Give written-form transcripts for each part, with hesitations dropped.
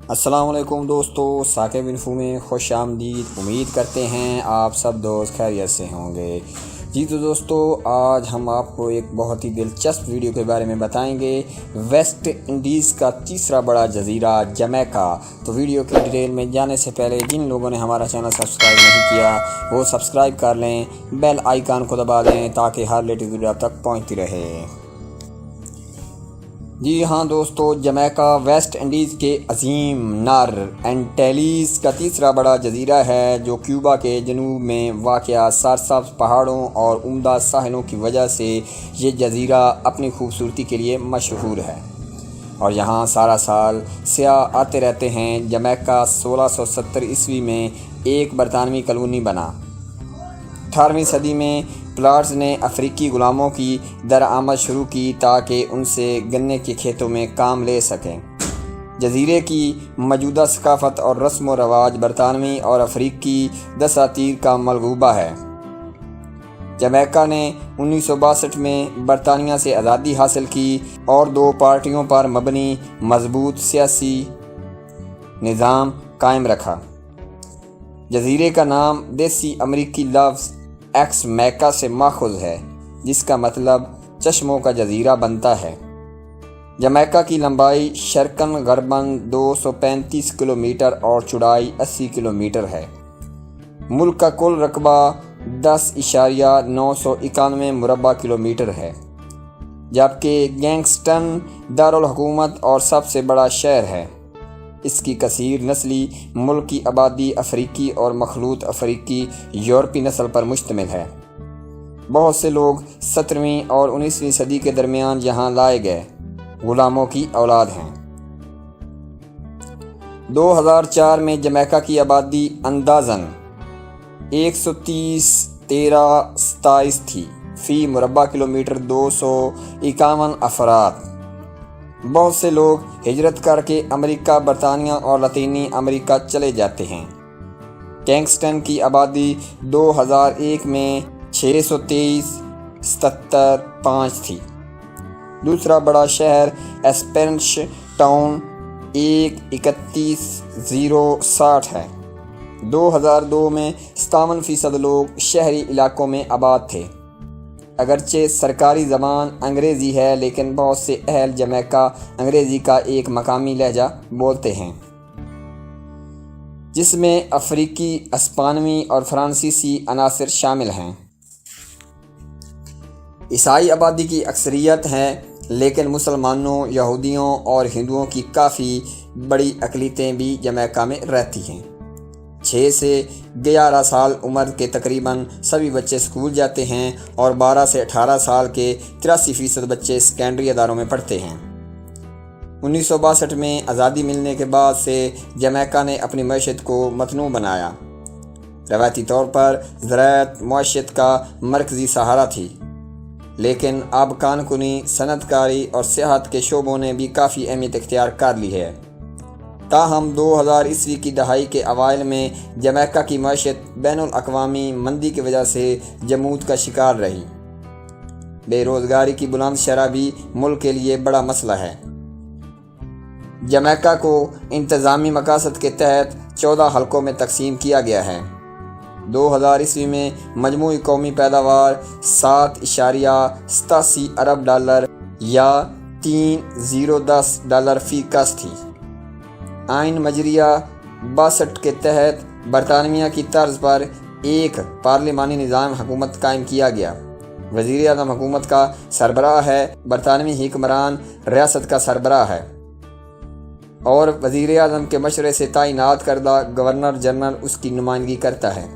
السلام علیکم دوستو، ثاقب انفو میں خوش آمدید۔ امید کرتے ہیں آپ سب دوست خیریت سے ہوں گے۔ جی تو دوستو، آج ہم آپ کو ایک بہت ہی دلچسپ ویڈیو کے بارے میں بتائیں گے، ویسٹ انڈیز کا تیسرا بڑا جزیرہ جمیکا۔ تو ویڈیو کی ڈیٹیل میں جانے سے پہلے جن لوگوں نے ہمارا چینل سبسکرائب نہیں کیا وہ سبسکرائب کر لیں، بیل آئیکن کو دبا دیں تاکہ ہر لیٹسٹ ویڈیو آپ تک پہنچتی رہے۔ جی ہاں دوستو، جمیکا ویسٹ انڈیز کے عظیم نر اینٹیلیز کا تیسرا بڑا جزیرہ ہے، جو کیوبا کے جنوب میں واقع سرسبز پہاڑوں اور عمدہ ساحلوں کی وجہ سے یہ جزیرہ اپنی خوبصورتی کے لیے مشہور ہے، اور یہاں سارا سال سیاح آتے رہتے ہیں۔ جمیکا 1670 عیسوی میں ایک برطانوی کالونی بنا۔ 18ویں صدی میں پلاٹس نے افریقی غلاموں کی درآمد شروع کی تاکہ ان سے گنے کے کھیتوں میں کام لے سکیں۔ جزیرے کی موجودہ ثقافت اور رسم و رواج برطانوی اور افریقی دساتیر کا ملغوبہ ہے۔ جمیکا نے 1962 میں برطانیہ سے آزادی حاصل کی اور دو پارٹیوں پر مبنی مضبوط سیاسی نظام قائم رکھا۔ جزیرے کا نام دیسی امریکی لفظ ایکس میکا سے ماخوذ ہے، جس کا مطلب چشموں کا جزیرہ بنتا ہے۔ جمیکا کی لمبائی شرقاً غرباً 235 کلومیٹر اور چوڑائی 80 کلومیٹر ہے۔ ملک کا کل رقبہ 10.991 مربع کلومیٹر ہے، جبکہ کینگسٹن دارالحکومت اور سب سے بڑا شہر ہے۔ اس کی کثیر نسلی ملک کی آبادی افریقی اور مخلوط افریقی یورپی نسل پر مشتمل ہے۔ بہت سے لوگ 17ویں اور 19ویں صدی کے درمیان یہاں لائے گئے غلاموں کی اولاد ہیں۔ 2004 میں جمیکا کی آبادی اندازاً 130.1327 تھی، فی مربع کلومیٹر 251 افراد۔ بہت سے لوگ ہجرت کر کے امریکہ، برطانیہ اور لاطینی امریکہ چلے جاتے ہیں۔ کینگسٹن کی آبادی 2001 میں 623.75 تھی۔ دوسرا بڑا شہر ایسپینش ٹاؤن 131,060 ہے۔ 2002 میں 57% لوگ شہری علاقوں میں آباد تھے۔ اگرچہ سرکاری زبان انگریزی ہے، لیکن بہت سے اہل جمیکا انگریزی کا ایک مقامی لہجہ بولتے ہیں، جس میں افریقی، اسپانوی اور فرانسیسی عناصر شامل ہیں۔ عیسائی آبادی کی اکثریت ہے، لیکن مسلمانوں، یہودیوں اور ہندوؤں کی کافی بڑی اقلیتیں بھی جمیکا میں رہتی ہیں۔ 6 سے 11 سال عمر کے تقریباً سبھی بچے اسکول جاتے ہیں اور 12 سے 18 سال کے 83% بچے سیکنڈری اداروں میں پڑھتے ہیں۔ 1962 میں آزادی ملنے کے بعد سے جمیکا نے اپنی معیشت کو متنوع بنایا۔ روایتی طور پر زراعت معیشت کا مرکزی سہارا تھی، لیکن اب کان کنی، صنعت کاری اور سیاحت کے شعبوں نے بھی کافی اہمیت اختیار کر لی ہے۔ تاہم 2000 عیسوی کی دہائی کے اوائل میں جمیکا کی معیشت بین الاقوامی مندی کی وجہ سے جمود کا شکار رہی۔ بے روزگاری کی بلند شرح بھی ملک کے لیے بڑا مسئلہ ہے۔ جمیکا کو انتظامی مقاصد کے تحت 14 حلقوں میں تقسیم کیا گیا ہے۔ 2000 عیسوی میں مجموعی قومی پیداوار $7.87 ارب یا $3.10 فی کس تھی۔ آئین مجریہ 62 کے تحت برطانیہ کی طرز پر ایک پارلیمانی نظام حکومت قائم کیا گیا۔ وزیر اعظم حکومت کا سربراہ ہے، برطانوی حکمران ریاست کا سربراہ ہے، اور وزیر اعظم کے مشورے سے تعینات کردہ گورنر جنرل اس کی نمائندگی کرتا ہے۔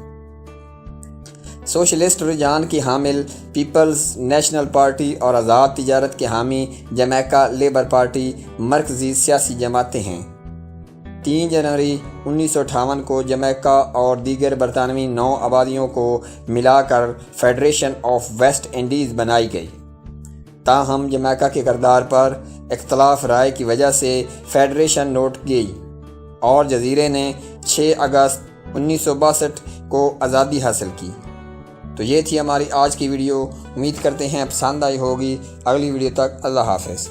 سوشلسٹ رجحان کی حامل پیپلز نیشنل پارٹی اور آزاد تجارت کے حامی جمیکا لیبر پارٹی مرکزی سیاسی جماعتیں ہیں۔ 3 جنوری 1958 کو جمیکا اور دیگر برطانوی نو آبادیوں کو ملا کر فیڈریشن آف ویسٹ انڈیز بنائی گئی۔ تاہم جمیکا کے کردار پر اختلاف رائے کی وجہ سے فیڈریشن لوٹ گئی اور جزیرے نے 6 اگست 1962 کو آزادی حاصل کی۔ تو یہ تھی ہماری آج کی ویڈیو، امید کرتے ہیں پسند آئی ہوگی۔ اگلی ویڈیو تک اللہ حافظ۔